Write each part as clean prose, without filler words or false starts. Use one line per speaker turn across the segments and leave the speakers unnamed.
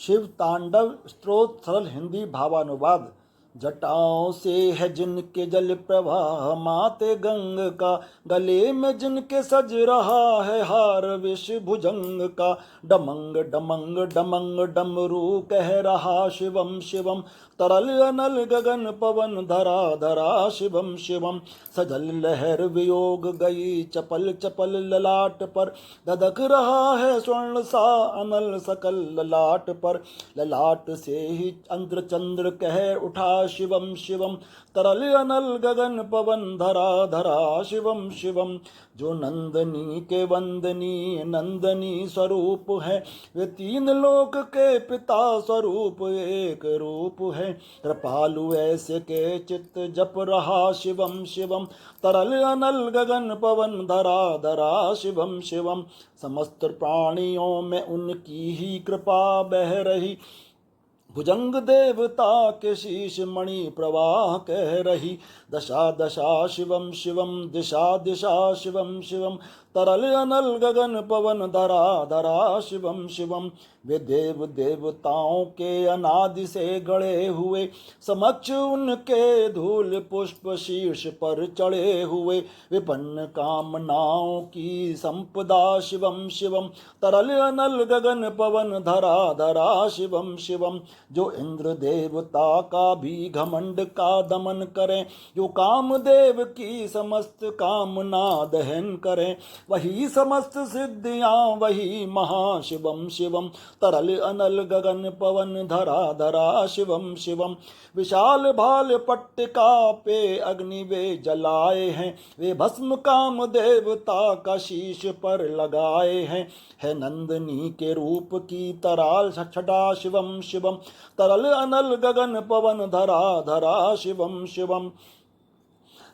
शिव तांडव स्तोत्र सरल हिंदी भावानुवाद। जटाओं से है जिनके जल प्रवाह माते गंग का, गले में जिनके सज रहा है हार विष भुजंग का। डमंग डमंग डमंग डमरू कह रहा शिवम शिवम, तरल अनल गगन पवन धरा धरा शिवम शिवम। सजल लहर वियोग गई चपल चपल ललाट पर, धधक रहा है स्वर्ण सा अनल सकल ललाट पर। ललाट से ही अंद्र चंद्र कह उठा शिवम शिवम, तरल अनल गगन पवन धरा धरा शिवम शिवम। जो नंदनी के वंदनीय नंदनी स्वरूप है, वे तीन लोक के पिता स्वरूप एक रूप है। कृपालु ऐसे के चित्त जप रहा शिवम शिवम, तरल अनल गगन पवन धरा धरा शिवम शिवम। समस्त प्राणियों में उनकी ही कृपा बह रही, भुजंग देवता के शीश मणि प्रवाह कह रही। दशा दशा शिवम शिवम, दिशा दिशा शिवम शिवम, तरल अनल गगन पवन धरा धरा शिवम शिवम। वे देव देवताओं के अनादि से गढ़े हुए, समक्ष उनके धूल पुष्प शीर्ष पर चढ़े हुए। विपन्न कामनाओं की संपदा शिवम शिवम, तरल अनल गगन पवन धरा धरा शिवम शिवम। जो इंद्र देवता का भी घमंड का दमन करें, जो कामदेव की समस्त कामना दहन करें, वही समस्त सिद्धियां वही महाशिवम शिवम, तरल अनल गगन पवन धरा धरा शिवम शिवम। विशाल भाल पट्टिका पे अग्नि वे जलाए हैं, वे भस्म काम देवता का शीश पर लगाए हैं। है नंदनी के रूप की तराल छटा शिवम शिवम, तरल अनल गगन पवन धरा धरा शिवम शिवम।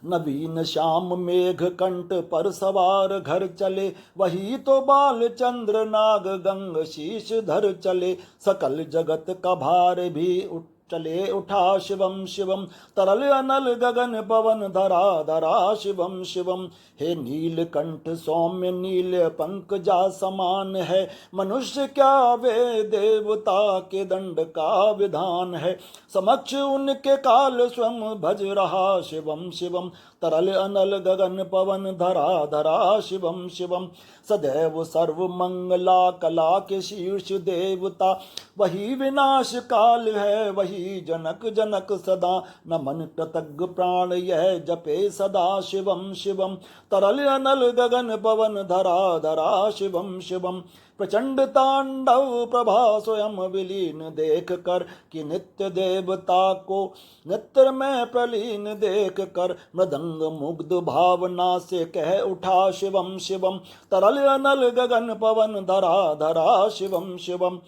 नवीन श्याम मेघ कंठ पर सवार घर चले, वही तो बाल चंद्र नाग गंग शीश धर चले। सकल जगत का भार भी चले उठा शिवम शिवम, तरल अनल गगन पवन धरा धरा शिवम शिवम। हे नीलकंठ सौम्य नील पंकजा समान है, मनुष्य क्या वे देवता के दंड का विधान है। समक्ष उनके काल स्वयं भज रहा शिवम शिवम, तरल अनल गगन पवन धरा धरा शिवम शिवम। सदैव सर्व मंगला कला के शीर्ष देवता, वही विनाश काल है वही जनक जनक सदा। नमन कृतज्ञ प्राण यह जपे सदा शिवम शिवम, तरल अनल गगन पवन धरा धरा शिवम शिवम। प्रचंड तांडव प्रभा स्वयं विलीन देख कर, कि नित्य देवता को नेत्र में प्रलीन देख कर। मृदंग मुग्ध भावना से कह उठा शिवम शिवम, तरल अनल गगन पवन धरा धरा शिवम शिवम।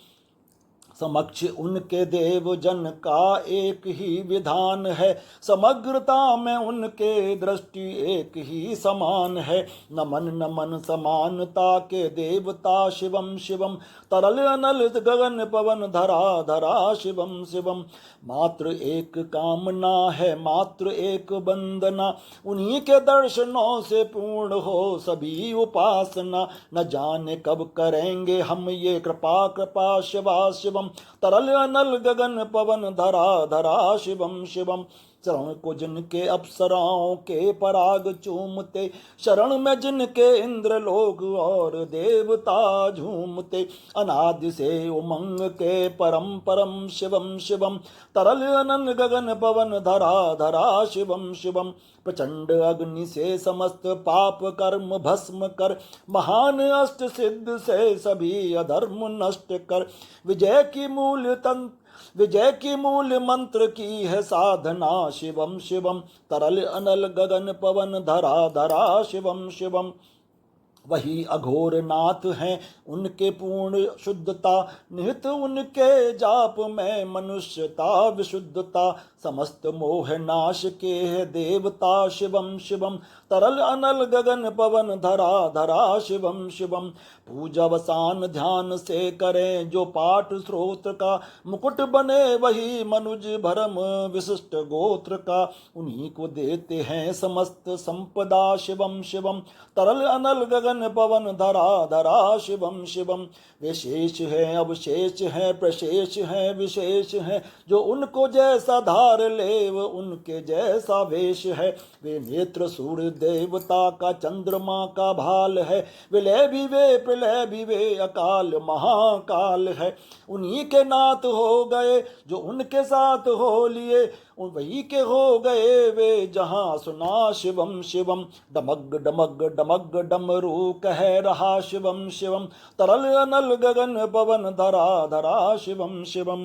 समक्ष उनके देव जन का एक ही विधान है, समग्रता में उनके दृष्टि एक ही समान है। नमन नमन समानता के देवता शिवम शिवम, तरल अनल गगन पवन धरा धरा शिवम शिवम। मात्र एक कामना है मात्र एक वंदना, उन्हीं के दर्शनों से पूर्ण हो सभी उपासना। न जाने कब करेंगे हम ये कृपा कृपा शिवा शिवम, तरल अनल गगन पवन धरा धरा शिवम शिवम। चरण को जिनके अप्सराओं के पराग चूमते, शरण में जिनके इंद्र लोग और देवता झूमते। अनादि से उमंग के परम परम शिवम शिवम, तरल अनल गगन पवन धरा धरा शिवम शिवम। प्रचंड अग्नि से समस्त पाप कर्म भस्म कर, महान अष्ट सिद्ध से सभी अधर्म नष्ट कर। विजय की मूल मंत्र की है साधना शिवम शिवम, तरल अनल गगन पवन धरा धरा शिवम शिवम। वही अघोर नाथ हैं उनके पूर्ण शुद्धता, निहित उनके जाप में मनुष्यता विशुद्धता। समस्त मोह नाश के है देवता शिवम शिवम, तरल अनल गगन पवन धरा धरा शिवम शिवम। पूजावसान ध्यान से करें जो पाठ स्रोत्र का, मुकुट बने वही मनुज भरम विशिष्ट गोत्र का। उन्हीं को देते हैं समस्त संपदा शिवम शिवम, तरल अनल गगन गगन पवन धरा धरा शिवम शिवम। वे शेष है अवशेष है प्रशेष है विशेष है, जो उनको जैसा धार ले वो उनके जैसा वेश है। वे नेत्र सूर्य देवता का चंद्रमा का भाल है, विलय भी वे प्रलय भी वे अकाल महाकाल है। उन्हीं के नाथ हो गए जो उनके साथ हो लिए, वही के हो गए वे जहां सुना शिवम शिवम। डमग डमग डमग डमरू कह रहा शिवम शिवम, तरल अनल गगन पवन धरा धरा शिवम शिवम।